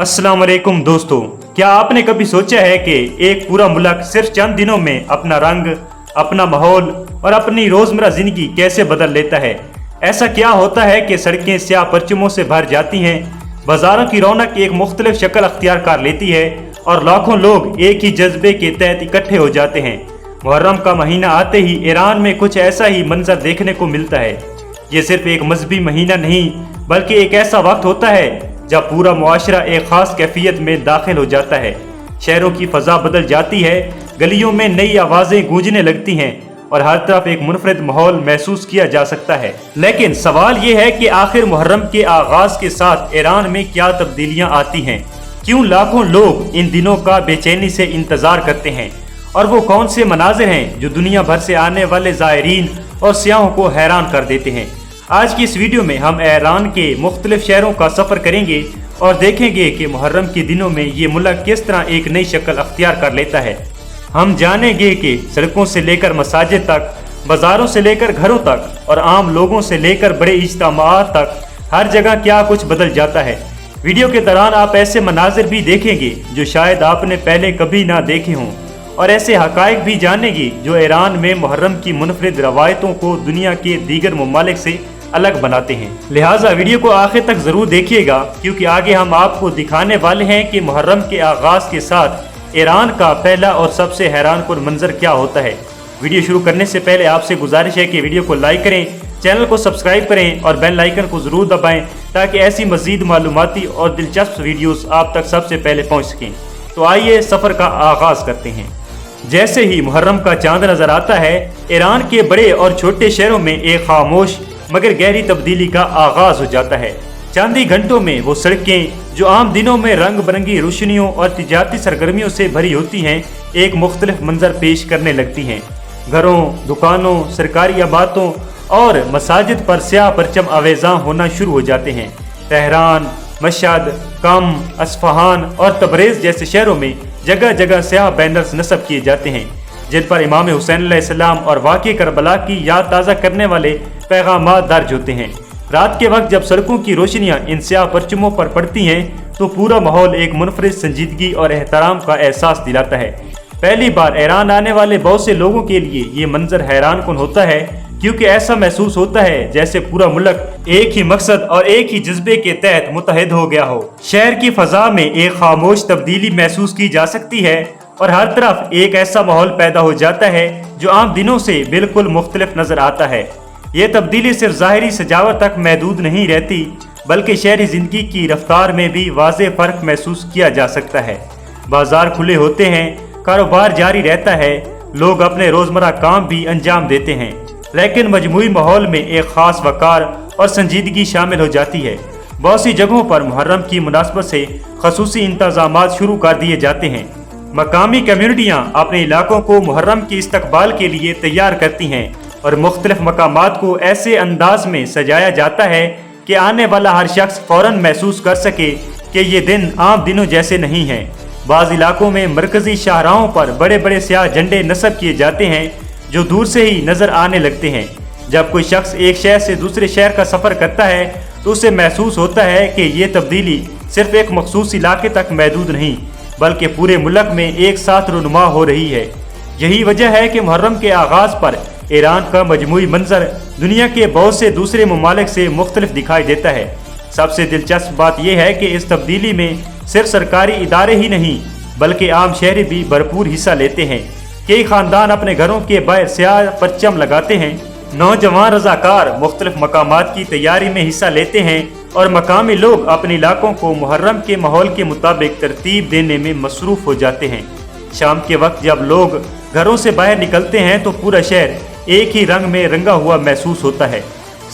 अस्सलाम वालेकुम दोस्तों, क्या आपने कभी सोचा है कि एक पूरा मुल्क सिर्फ चंद दिनों में अपना रंग, अपना माहौल और अपनी रोज़मर्रा ज़िंदगी कैसे बदल लेता है। ऐसा क्या होता है कि सड़कें स्याह परचमों से भर जाती हैं, बाज़ारों की रौनक एक मुख्तलिफ शक्ल अख्तियार कर लेती है और लाखों लोग एक ही जज्बे के तहत इकट्ठे हो जाते हैं। मुहर्रम का महीना आते ही ईरान में कुछ ऐसा ही मंजर देखने को मिलता है। ये सिर्फ एक मजहबी महीना नहीं बल्कि एक ऐसा वक्त होता है जब पूरा मुआशरा एक खास कैफियत में दाखिल हो जाता है। शहरों की फजा बदल जाती है, गलियों में नई आवाज़ें गूंजने लगती हैं और हर तरफ एक मुनफरिद माहौल महसूस किया जा सकता है। लेकिन सवाल ये है कि आखिर मुहर्रम के आगाज के साथ ईरान में क्या तब्दीलियां आती हैं, क्यों लाखों लोग इन दिनों का बेचैनी से इंतजार करते हैं और वो कौन से मनाजिर हैं जो दुनिया भर से आने वाले ज़ायरीन और सियाहों को हैरान कर देते हैं। आज की इस वीडियो में हम ईरान के मुख्तलिफ शहरों का सफ़र करेंगे और देखेंगे कि मुहर्रम के दिनों में ये मुल्क किस तरह एक नई शक्ल अख्तियार कर लेता है। हम जानेंगे कि सड़कों से लेकर मसाजिद तक, बाज़ारों से लेकर घरों तक और आम लोगों से लेकर बड़े इज्तिमाआत तक हर जगह क्या कुछ बदल जाता है। वीडियो के दौरान आप ऐसे मनाजिर भी देखेंगे जो शायद आपने पहले कभी ना देखे हों और ऐसे हकायक भी जानेंगे जो ईरान में मुहर्रम की मुनफरिद रवायतों को दुनिया के दीगर ममालिक से अलग बनाते हैं। लिहाजा वीडियो को आखिर तक जरूर देखिएगा, क्योंकि आगे हम आपको दिखाने वाले हैं कि मुहर्रम के आगाज के साथ ईरान का पहला और सबसे हैरानकुन मंजर क्या होता है। वीडियो शुरू करने से पहले आपसे गुजारिश है कि वीडियो को लाइक करें, चैनल को सब्सक्राइब करें और बेल आइकन को जरूर दबाएं ताकि ऐसी मजीद मालूमाती और दिलचस्प वीडियोस आप तक सबसे पहले पहुंच सकें। तो आइए सफर का आगाज करते हैं। जैसे ही मुहर्रम का चांद नजर आता है, ईरान के बड़े और छोटे शहरों में एक खामोश मगर गहरी तब्दीली का आगाज हो जाता है। चंद ही घंटों में वो सड़कें जो आम दिनों में रंग बिरंगी रोशनियों और तिजारती सरगर्मियों से भरी होती हैं, एक मुख्तलिफ मंजर पेश करने लगती हैं। घरों, दुकानों, सरकारी इमारतों और मसाजिद पर स्याह परचम आवेज़ां होना शुरू हो जाते हैं। तेहरान, मशहद, कम, अस्फहान और तबरेज़ जैसे शहरों में जगह जगह स्याह बैनर्स नस्ब किए जाते हैं जिन पर इमाम हुसैन अलैहिस्सलाम और वाक़े करबला की याद ताज़ा करने वाले पैगामात दर्ज होते हैं। रात के वक्त जब सड़कों की रोशनियां इन स्याह परचमों पर पड़ती हैं तो पूरा माहौल एक मुनफरिद संजीदगी और एहतराम का एहसास दिलाता है। पहली बार ईरान आने वाले बहुत से लोगों के लिए ये मंजर हैरानकुन होता है, क्योंकि ऐसा महसूस होता है जैसे पूरा मुल्क एक ही मकसद और एक ही जज्बे के तहत मुत्तहिद हो गया हो। शहर की फजा में एक खामोश तब्दीली महसूस की जा सकती है और हर तरफ एक ऐसा माहौल पैदा हो जाता है जो आम दिनों से बिल्कुल मुख्तलिफ नजर आता है। ये तब्दीली सिर्फ ज़ाहिरी सजावट तक महदूद नहीं रहती बल्कि शहरी जिंदगी की रफ्तार में भी वाज़ेह फ़र्क महसूस किया जा सकता है। बाजार खुले होते हैं, कारोबार जारी रहता है, लोग अपने रोज़मर्रा काम भी अंजाम देते हैं, लेकिन मजमूई माहौल में एक ख़ास वक़ार और संजीदगी शामिल हो जाती है। बहुत सी जगहों पर मुहर्रम की मुनासबत से खसूसी इंतज़ामात शुरू कर दिए जाते हैं। मकामी कम्यूनिटियाँ अपने इलाकों को मुहर्रम के इस्तकबाल के लिए तैयार करती हैं और मुख्तलिफ मकामात को ऐसे अंदाज में सजाया जाता है कि आने वाला हर शख्स फ़ौरन महसूस कर सके कि ये दिन आम दिनों जैसे नहीं हैं। बाज़ इलाकों में मरकज़ी शाहराहों पर बड़े बड़े स्याह झंडे नस्ब किए जाते हैं जो दूर से ही नज़र आने लगते हैं। जब कोई शख्स एक शहर से दूसरे शहर का सफ़र करता है तो उसे महसूस होता है कि ये तब्दीली सिर्फ एक मखसूस इलाके तक महदूद नहीं बल्कि पूरे मुल्क में एक साथ रुनुमा हो रही है। यही वजह है कि मुहर्रम के आगाज़ पर ईरान का मजमूई मंजर दुनिया के बहुत से दूसरे ममालिक से मुख्तलिफ दिखाई देता है। सबसे दिलचस्प बात यह है कि इस तब्दीली में सिर्फ सरकारी इदारे ही नहीं बल्कि आम शहरी भी भरपूर हिस्सा लेते हैं। कई खानदान अपने घरों के बाहर स्याह परचम लगाते हैं, नौजवान रजाकार मुख्तलिफ मकामात की तैयारी में हिस्सा लेते हैं और मकामी लोग अपने इलाकों को मुहर्रम के माहौल के मुताबिक तरतीब देने में मसरूफ़ हो जाते हैं। शाम के वक्त जब लोग घरों से बाहर निकलते हैं तो पूरा शहर एक ही रंग में रंगा हुआ महसूस होता है।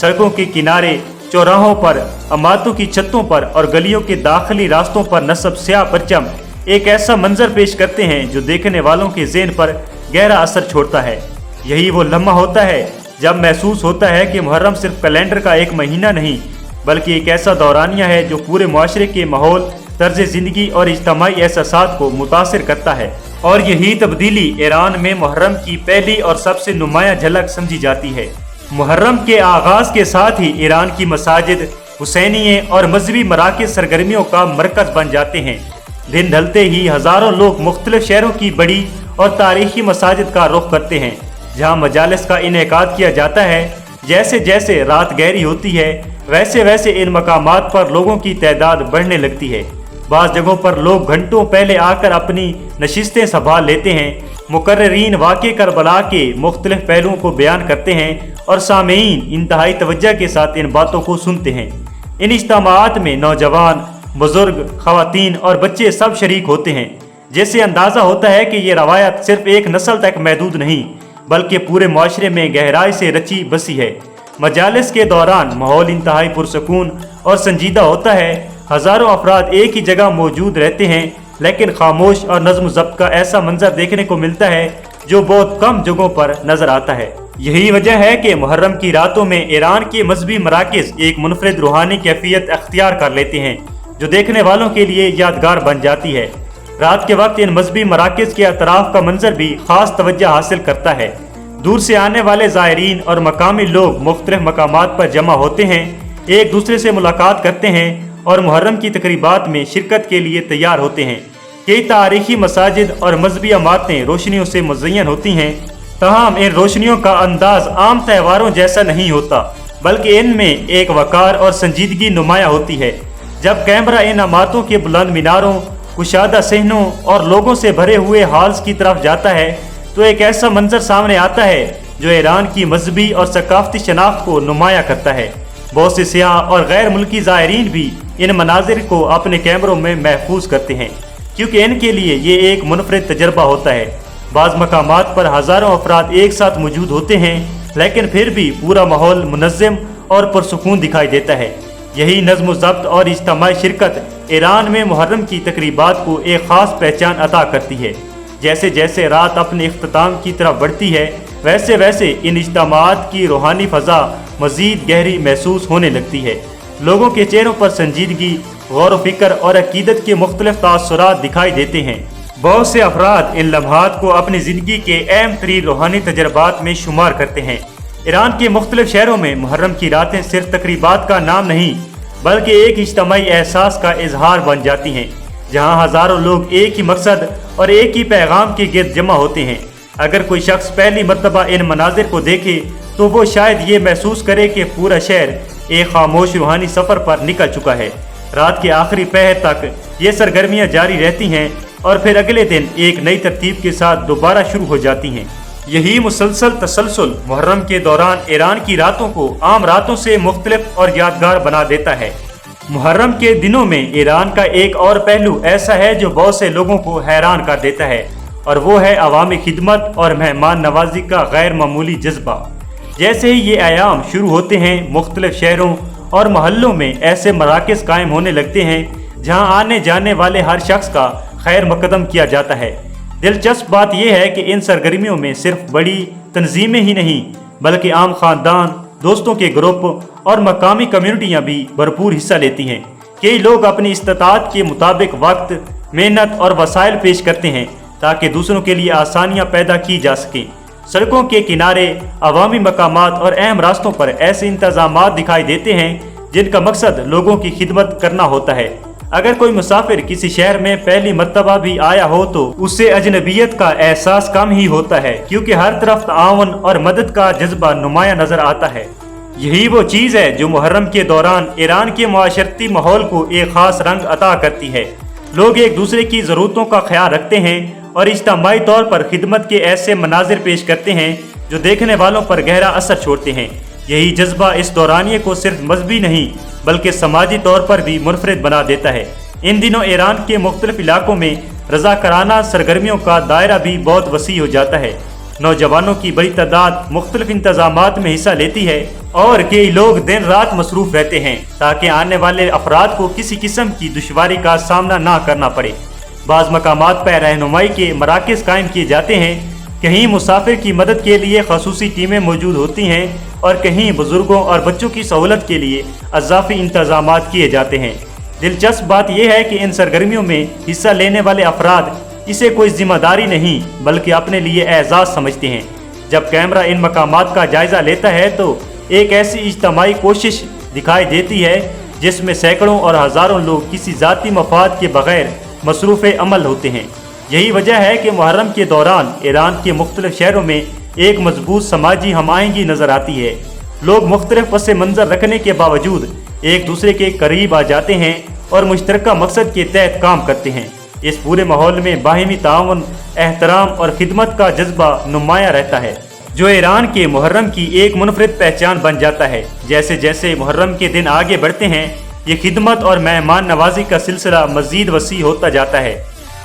सड़कों के किनारे, चौराहों पर, इमारतों की छतों पर और गलियों के दाखिली रास्तों पर नस्ब स्याह परचम एक ऐसा मंजर पेश करते हैं जो देखने वालों के ज़हन पर गहरा असर छोड़ता है। यही वो लम्हा होता है जब महसूस होता है कि मुहर्रम सिर्फ कैलेंडर का एक महीना नहीं बल्कि एक ऐसा दौरानिया है जो पूरे मुआशरे के माहौल, तर्ज ज़िंदगी और इज्तिमाई एहसासात को मुतासिर करता है। और यही तब्दीली ईरान में मुहर्रम की पहली और सबसे नुमाया झलक समझी जाती है। मुहर्रम के आगाज के साथ ही ईरान की मसाजिद हुसैनिये और मजहबी मराकज़ सरगर्मियों का मरकज बन जाते हैं। दिन ढलते ही हज़ारों लोग मुख्तलिफ शहरों की बड़ी और तारीखी मसाजिद का रुख करते हैं, जहाँ मजालिस का इनेकाद किया जाता है। जैसे जैसे रात गहरी होती है, वैसे वैसे इन मकामात पर लोगों की तादाद बढ़ने लगती है। बाज़ जगहों पर लोग घंटों पहले आकर अपनी नशिस्तें संभाल लेते हैं। मुकर्रिरीन वाक़े करबला के मुख्तलिफ पहलुओं को बयान करते हैं और सामीन इंतहाई तवज्जो के साथ इन बातों को सुनते हैं। इन इज्तिमाआत में नौजवान, बुजुर्ग, ख़वातीन और बच्चे सब शरीक होते हैं, जिससे अंदाज़ा होता है कि ये रवायत सिर्फ एक नस्ल तक महदूद नहीं बल्कि पूरे माशरे में गहराई से रची बसी है। मजालिस के दौरान माहौल इंतहाई पुरसकून और संजीदा होता है। हज़ारों अफराद एक ही जगह मौजूद रहते हैं, लेकिन खामोश और नज़्म ज़ब्त का ऐसा मंजर देखने को मिलता है जो बहुत कम जगहों पर नजर आता है। यही वजह है कि मुहर्रम की रातों में ईरान के मजहबी मराकज़ एक मुनफरिद रूहानी कैफियत अख्तियार कर लेते हैं, जो देखने वालों के लिए यादगार बन जाती है। रात के वक्त इन मजहबी मराकज़ के अतराफ का मंजर भी खास तवज्जो हासिल करता है। दूर से आने वाले ज़ायरीन और मकामी लोग मुख्तलिफ मकामात पर जमा होते हैं, एक दूसरे से मुलाकात करते हैं और मुहर्रम की तकरीबात में शिरकत के लिए तैयार होते हैं। कई तारीखी मसाजिद और मजहबी इमारतें रोशनियों से मुज़य्यन होती हैं, तमाम इन रोशनियों का अंदाज आम त्योहारों जैसा नहीं होता, बल्कि इनमें एक वकार और संजीदगी नुमाया होती है। जब कैमरा इन इमारतों के बुलंद मीनारों, कुशादा सहनों और लोगों से भरे हुए हॉल्स की तरफ जाता है, तो एक ऐसा मंजर सामने आता है जो ईरान की मजहबी और सकाफती शनाख्त को नुमाया करता है। बहुत से सियाह और गैर मुल्की ज़ायरीन भी इन मनाजिर को अपने कैमरों में महफूज करते हैं, क्योंकि इनके लिए ये एक मुनफरिद तजर्बा होता है। बाज़ मकामात पर हज़ारों अफराद एक साथ मौजूद होते हैं, लेकिन फिर भी पूरा माहौल मुनज़्ज़म और पुरसुकून दिखाई देता है। यही नज़्म ज़ब्त और इज्तिमाई शिरकत ईरान में मुहर्रम की तकरीबात को एक ख़ास पहचान अता करती है। जैसे जैसे रात अपने इख्तिताम की तरफ बढ़ती है, वैसे वैसे इन इज्तिमाआत की रूहानी फ़ज़ा मज़ीद गहरी महसूस होने लगती है। लोगों के चेहरों पर संजीदगी, गौर व फिक्र और अकीदत के मुख्तलिफ तासुरात दिखाई देते हैं। बहुत से अफराद इन लम्हात को अपनी ज़िंदगी के अहम तरीन रूहानी तजर्बात में शुमार करते हैं। ईरान के मुख्तलिफ शहरों में मुहर्रम की रातें सिर्फ तकरीबात का नाम नहीं, बल्कि एक इज्तिमाई एहसास का इजहार बन जाती हैं, जहाँ हज़ारों लोग एक ही मकसद और एक ही पैगाम के गिर्द जमा होते हैं। अगर कोई शख्स पहली मरतबा इन मनाजिर को देखे तो वो शायद ये महसूस करे कि पूरा शहर एक खामोश रूहानी सफ़र पर निकल चुका है। रात के आखिरी पहर तक ये सरगर्मियाँ जारी रहती हैं और फिर अगले दिन एक नई तरतीब के साथ दोबारा शुरू हो जाती हैं। यही मुसलसल तसलसल मुहर्रम के दौरान ईरान की रातों को आम रातों से मुख्तलिफ और यादगार बना देता है। मुहर्रम के दिनों में ईरान का एक और पहलू ऐसा है जो बहुत से लोगों को हैरान कर देता है, और वो है अवामी खिदमत और मेहमान नवाजी का गैर मामूली जज्बा। जैसे ही ये आयाम शुरू होते हैं, मुख्तलिफ शहरों और महल्लों में ऐसे मराकज़ कायम होने लगते हैं जहाँ आने जाने वाले हर शख्स का खैर मकदम किया जाता है। दिलचस्प बात यह है कि इन सरगर्मियों में सिर्फ बड़ी तंजीमें ही नहीं, बल्कि आम ख़ानदान, दोस्तों के ग्रुप और मकामी कम्युनिटियाँ भी भरपूर हिस्सा लेती हैं। कई लोग अपनी इस्तात के मुताबिक वक्त, मेहनत और वसाइल पेश करते हैं ताकि दूसरों के लिए आसानियाँ पैदा की जा सकें। सड़कों के किनारे, अवामी मकामात और अहम रास्तों पर ऐसे इंतजामात दिखाई देते हैं जिनका मकसद लोगों की खिदमत करना होता है। अगर कोई मुसाफिर किसी शहर में पहली मर्तबा भी आया हो तो उससे अजनबियत का एहसास कम ही होता है, क्योंकि हर तरफ ताआवन और मदद का जज्बा नुमाया नजर आता है। यही वो चीज़ है जो मुहर्रम के दौरान ईरान के माशरती माहौल को एक खास रंग अता करती है। लोग एक दूसरे की ज़रूरतों का ख्याल रखते हैं और इज्तिमाई तौर पर खिदमत के ऐसे मनाजिर पेश करते हैं जो देखने वालों पर गहरा असर छोड़ते हैं। यही जज्बा इस दौरानिए को सिर्फ मजहबी नहीं बल्कि समाजी तौर पर भी मुनफरिद बना देता है। इन दिनों ईरान के मुख्तलिफ इलाकों में रज़ाकाराना सरगर्मियों का दायरा भी बहुत वसी हो जाता है। नौजवानों की बड़ी तादाद मुख्तलिफ इंतजामात में हिस्सा लेती है और कई लोग दिन रात मसरूफ रहते हैं ताकि आने वाले अफराद को किसी किस्म की दुश्वारी का सामना ना करना पड़े। बाज़ मकामात पर रहनुमाई के मराकज़ कायम किए जाते हैं, कहीं मुसाफिर की मदद के लिए खसूसी टीमें मौजूद होती हैं और कहीं बुजुर्गों और बच्चों की सहूलत के लिए अज़ाफ़ी इंतजामात किए जाते हैं। दिलचस्प बात यह है कि इन सरगर्मियों में हिस्सा लेने वाले अफराद इसे कोई जिम्मेदारी नहीं बल्कि अपने लिए एजाज़ समझते हैं। जब कैमरा इन मकामात का जायज़ा लेता है तो एक ऐसी इज्तिमाई कोशिश दिखाई देती है जिस में सैकड़ों और हज़ारों लोग किसी ज़ाती मफाद के बगैर मसरूफ़ अमल होते हैं। यही वजह है कि मुहर्रम के दौरान ईरान के मुख्तलिफ शहरों में एक मजबूत समाजी हमायंगी नज़र आती है। लोग मुख्तलिफ पस मंज़र रखने के बावजूद एक दूसरे के करीब आ जाते हैं और मुश्तरका मकसद के तहत काम करते हैं। इस पूरे माहौल में बाहिमी ताउन, एहतराम और खिदमत का जज्बा नुमाया रहता है, जो ईरान के मुहर्रम की एक मुनफरिद पहचान बन जाता है। जैसे जैसे मुहर्रम के दिन आगे बढ़ते हैं, ये खिदमत और मेहमान नवाजी का सिलसिला मज़ीद वसी होता जाता है।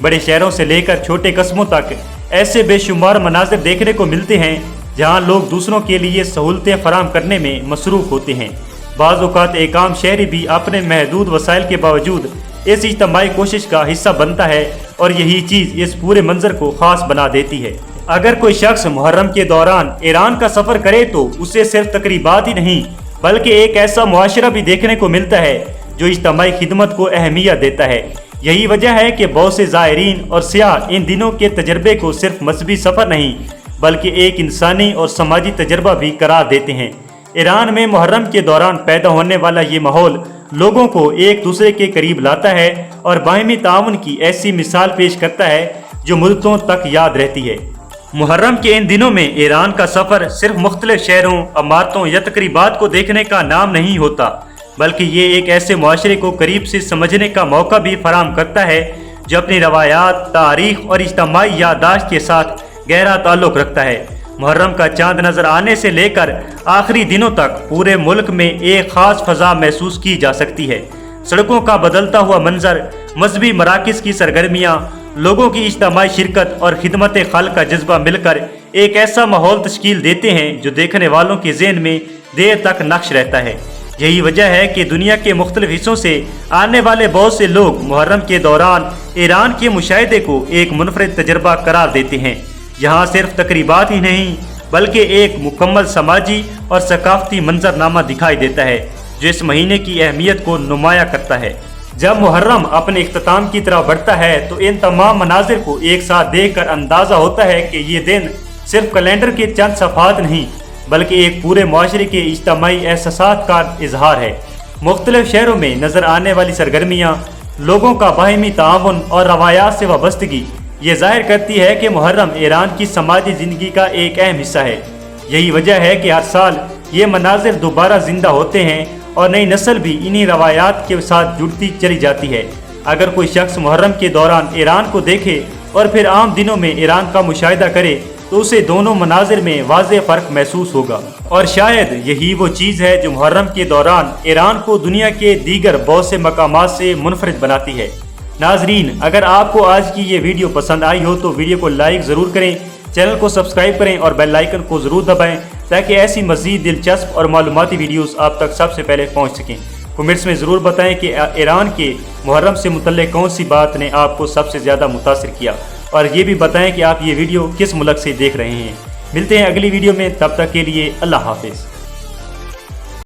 बड़े शहरों से लेकर छोटे कस्बों तक ऐसे बेशुमार मनाजिर देखने को मिलते हैं जहाँ लोग दूसरों के लिए सहूलतें फराहम करने में मसरूफ़ होते हैं। बाज़ औक़ात एक आम शहरी भी अपने महदूद वसाइल के बावजूद इस इज्तिमाई कोशिश का हिस्सा बनता है और यही चीज़ इस पूरे मंजर को ख़ास बना देती है। अगर कोई शख्स मुहर्रम के दौरान ईरान का सफ़र करे तो उसे सिर्फ तकरीबात ही नहीं बल्कि एक ऐसा मुआशरा भी देखने को मिलता है जो इज्तिमाई खिदमत को अहमियत देता है। यही वजह है कि बहुत से ज़ायरीन और सियाह इन दिनों के तजर्बे को सिर्फ मजहबी सफ़र नहीं बल्कि एक इंसानी और समाजी तजर्बा भी करार देते हैं। ईरान में मुहर्रम के दौरान पैदा होने वाला ये माहौल लोगों को एक दूसरे के करीब लाता है और बाहिमी ताउन की ऐसी मिसाल पेश करता है जो मुद्दतों तक याद रहती है। मुहर्रम के इन दिनों में ईरान का सफ़र सिर्फ मुख्तलिफ शहरों, अमारतों या तकरीबात को देखने का नाम नहीं होता बल्कि ये एक ऐसे मुआशरे को करीब से समझने का मौका भी फराहम करता है जो अपनी रवायात, तारीख और इज्तिमाई याददाश्त के साथ गहरा ताल्लुक़ रखता है। मुहर्रम का चांद नजर आने से लेकर आखिरी दिनों तक पूरे मुल्क में एक ख़ास फ़ज़ा महसूस की जा सकती है। सड़कों का बदलता हुआ मंजर, मजहबी मराकिज़ की सरगर्मियाँ, लोगों की इज्तिमाई शिरकत और खिदमत खल्क़ का जज्बा मिलकर एक ऐसा माहौल तश्कील देते हैं जो देखने वालों के ज़हन में देर तक नक्श रहता है। यही वजह है कि दुनिया के मुख्तलिफ हिस्सों से आने वाले बहुत से लोग मुहर्रम के दौरान ईरान के मुशाहिदे को एक मुनफरिद तजर्बा करार देते हैं। यहाँ सिर्फ तकरीबात ही नहीं बल्कि एक मुकम्मल समाजी और सकाफती मंजरनामा दिखाई देता है जो इस महीने की अहमियत को नुमाया करता है। जब मुहर्रम अपने इख्तिताम की तरफ बढ़ता है तो इन तमाम मनाजिर को एक साथ देख कर अंदाज़ा होता है कि ये दिन सिर्फ कैलेंडर के चंद सफ़ात नहीं बल्कि एक पूरे मुआशरे के इज्तिमाई एहसासात का इजहार है। मुख्तलिफ शहरों में नज़र आने वाली सरगर्मियाँ, लोगों का बाहिमी ताउन और रवायात से वाबस्तगी ये जाहिर करती है कि मुहर्रम ईरान की समाजी ज़िंदगी का एक अहम हिस्सा है। यही वजह है कि हर साल ये मनाजिर दोबारा ज़िंदा होते हैं और नई नस्ल भी इन्हीं रवायात के साथ जुड़ती चली जाती है। अगर कोई शख्स मुहर्रम के दौरान ईरान को देखे और फिर आम दिनों में ईरान का मुशाहिदा करे तो उसे दोनों मनाजिर में वाज़ेह फ़र्क महसूस होगा। और शायद यही वो चीज़ है जो मुहर्रम के दौरान ईरान को दुनिया के दीगर बहुत से मकामात से मुनफरिद बनाती है। नाजरीन, अगर आपको आज की ये वीडियो पसंद आई हो तो वीडियो को लाइक ज़रूर करें, चैनल को सब्सक्राइब करें और बेल आइकन को ज़रूर दबाएं ताकि ऐसी मज़ीद दिलचस्प और मालूमाती वीडियोस आप तक सबसे पहले पहुंच सकें। कमेंट्स में ज़रूर बताएं कि ईरान के मुहर्रम से मुतल्लिक़ कौन सी बात ने आपको सबसे ज़्यादा मुतासिर किया और ये भी बताएं कि आप ये वीडियो किस मुल्क से देख रहे हैं। मिलते हैं अगली वीडियो में, तब तक के लिए अल्लाह हाफिज़।